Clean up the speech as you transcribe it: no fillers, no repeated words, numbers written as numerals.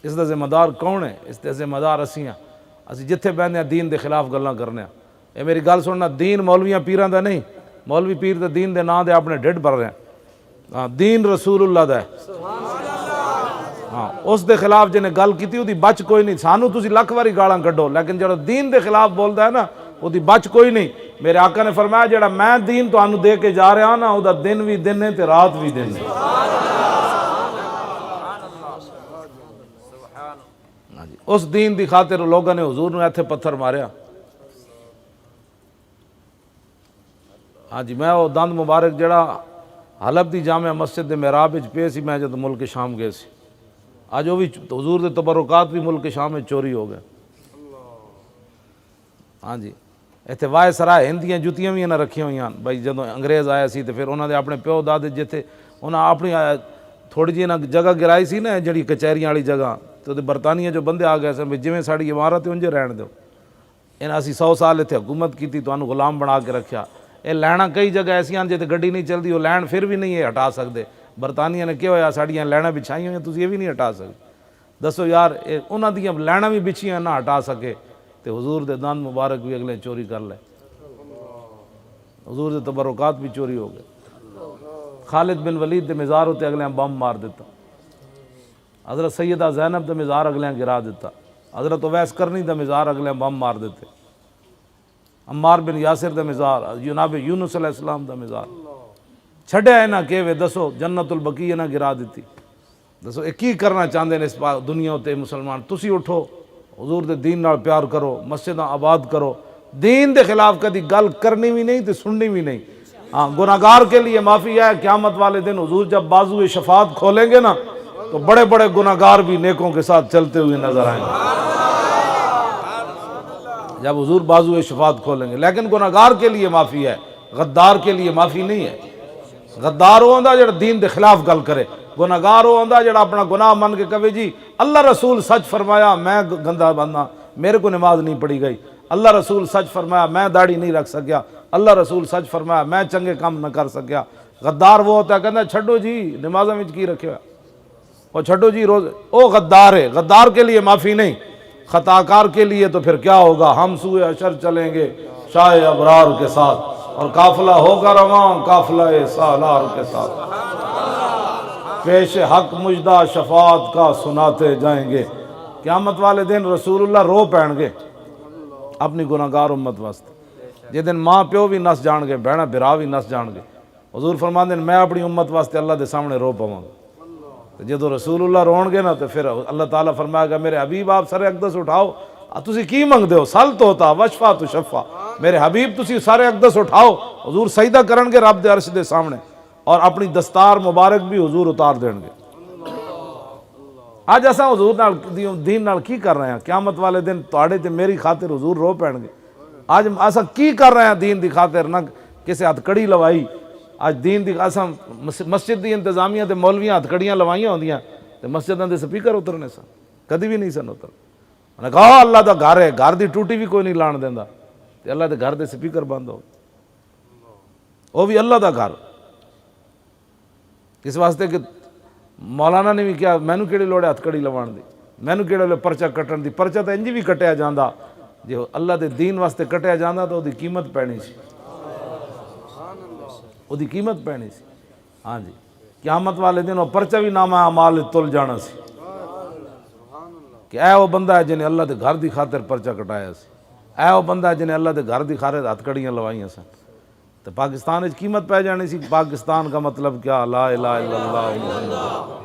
اس دا ذمہ دار کون ہے؟ اس دا ذمہ دار اسی ہاں۔ اسی جتھے بہنے ہیں دین دے خلاف گلاں کرنے ہیں۔ اے میری گل سننا، دین مولویاں پیراں دا نہیں، مولوی پیر تے دین دے نام دے اپنے ڈھڈ بھر رہے ہیں۔ ہاں، دین رسول اللہ دا ہے۔ ہاں، اس دے خلاف جنہیں گل کیتی وہ دی بچ کوئی نہیں۔ سانو تسی لکھ واری گالاں کڈو، لیکن جڑا دین دے خلاف بولدا ہے نا وہ دی بچ کوئی نہیں۔ میرے آقا نے فرمایا جڑا میں دین تانوں دے کے جا رہا نا او دا دن بھی دن ہے تے رات بھی دن ہے۔ اس دین دی خاطر لوگوں نے حضور نے ایتھے پتھر ماریا۔ ہاں جی، میں وہ دند مبارک جڑا حلب دی جامع مسجد دے محراب وچ پے سی، میں جد ملک شام گئے سی، آج وہ بھی حضور دے تبرکات بھی ملک شام میں چوری ہو گئے۔ ہاں جی، ایتھے وائے سرائے ہندیاں جتیاں بھی نہ رکھی ہوئی ہیں بھائی، جدوں انگریز آیا سی تے پھر انہوں نے اپنے پیو دادے جتھے انہاں اپنی تھوڑی جی جگہ گرائی سی نا جڑی کچہریاں والی جگہ، تو برطانیہ جو بندے آ گئے سن جویں ساڑی عمارت ہے انجے رہن دیو، انہاں اسی 100 سال اتھے حکومت کیتی تو انہوں غلام بنا کے رکھیا۔ یہ لیناں کئی جگہ ایسیاں جتے گڈی نہیں چلتی، وہ لین پھر بھی نہیں ہے ہٹا سکتے۔ برطانیہ نے کیا ہویا ساڑیاں لیناں بچھائی ہوئی ہیں، تسی یہ بھی نہیں ہٹا سکتے۔ دسو یار، انہاں دیاں لیناں بھی بچھیاں نہ ہٹا سکے تے حضور دے دند مبارک بھی اگلے چوری کر لے، حضور دے تبرکات بھی چوری ہو گئے۔ خالد بن ولید دے مزار ہوتے اگلے بم مار دیتا، حضرت سیدہ زینب دے مزار اگلے گرا دیتا، حضرت اویس کرنی دے مزار اگلے بم مار دیتے، عمار بن یاسر دے مزار، جناب یونس علیہ السلام دا مزار چھڑیا نہ کیوے، دسو جنت البقیع نہ گرا دیتی۔ دسو یہ کی کرنا چاہتے ہیں اس دنیا تے مسلمان؟ تسی اٹھو، حضور دے دین نال پیار کرو، مسجداں آباد کرو، دین دے خلاف کدی گل کرنی بھی نہیں تے سننی بھی نہیں۔ ہاں، گناہگار کے لیے معافی ہے، قیامت والے دن حضور جب بازو شفاعت کھولیں گے نا تو بڑے بڑے گناہگار بھی نیکوں کے ساتھ چلتے ہوئے نظر آئیں گے جب حضور بازو شفاعت کھولیں گے۔ لیکن گناہگار کے لیے معافی ہے، غدار کے لیے معافی نہیں ہے۔ غدار وہ ہوندا جڑا دین دے خلاف گل کرے، گناہگار وہ ہوندا جڑا اپنا گناہ من کے کہے جی اللہ رسول سچ فرمایا میں گندا بندہ، میرے کو نماز نہیں پڑھی گئی، اللہ رسول سچ فرمایا میں داڑھی نہیں رکھ سکیا، اللہ رسول سچ فرمایا میں چنگے کام نہ کر سکیا۔ غدار وہ ہوتا ہے کہتا ہے چھڈو جی نمازاں وچ کی رکھیا، وہ چھڈو جی روز، او غدار ہے۔ غدار کے لیے معافی نہیں، خطاکار کے لیے تو پھر کیا ہوگا؟ ہم سوئے حشر چلیں گے شاہ ابرار کے ساتھ، اور قافلہ ہوگا رواں قافلہ سالار کے ساتھ، پیش حق مجدہ شفاعت کا سناتے جائیں گے۔ قیامت والے دن رسول اللہ رو پین گے اپنی گناہگار امت واسطے، جس دن ماں پیو بھی نس جان گے، بہنا برا بھی نس جان گے۔ حضور فرماندے ہیں میں اپنی امت واسطے اللہ دے سامنے رو پواں گا۔ جدو رسول اللہ رون گے نا تو پھر اللہ تعالیٰ فرمائے گا میرے حبیب آپ سر اقدس اٹھاؤ، تسی کی منگ ہو؟ سل تو ہوتا وشفا تو شفا، میرے حبیب تسی سارے اقدس اٹھاؤ۔ حضور سجدہ کرن گے رب دے عرش دے سامنے، اور اپنی دستار مبارک بھی حضور اتار دین گے۔ آج ایسا حضور نال دین نال کی کر رہے ہیں؟ قیامت والے دن تواڈے تے میری خاطر حضور رو پین گے۔ آج ایسا کی کر رہے ہیں دین دی خاطر؟ نہ کسے ہتھ کڑی لوائی، آج دین دی ایسا مسجد دی انتظامیہ تے مولویاں ہتھ کڑیاں لوائیاں ہوندیاں تے مسجداں دے سپیکر اترنے سن، کدی بھی نہیں سن اتر۔ انہوں نے کہا اللہ دا گھر ہے، گھر دی ٹوٹی بھی کوئی نہیں لان دیندا، تے اللہ دے گھر دے سپیکر بند ہو، وہ بھی اللہ دا گھر۔ اس واسطے کہ مولانا نے بھی کیا مینوں کیڑی لوڑ ہے ہتھ کڑی لوان دی، مینوں کیڑے لوڑ پرچہ کٹن دی؟ پرچہ تو انج بھی کٹیا جاندا، جو اللہ دے دین واسطے کٹیا جاندا تو دی قیمت پینی سی، وہ دی قیمت پینی سی۔ ہاں جی، قیامت والے دن وہ پرچہ بھی نامہ اعمال تل جانا سی کہ اے وہ بندہ ہے جنہیں اللہ دے گھر دی خاطر پرچہ کٹایا سی، اے وہ بندہ ہے جنہیں اللہ دے گھر دی خاطر ہتھ کڑیاں لوائیاں سن، تو پاکستان وچ قیمت پہ جانی سی۔ پاکستان کا مطلب کیا؟ لا الہ الا اللہ محمد۔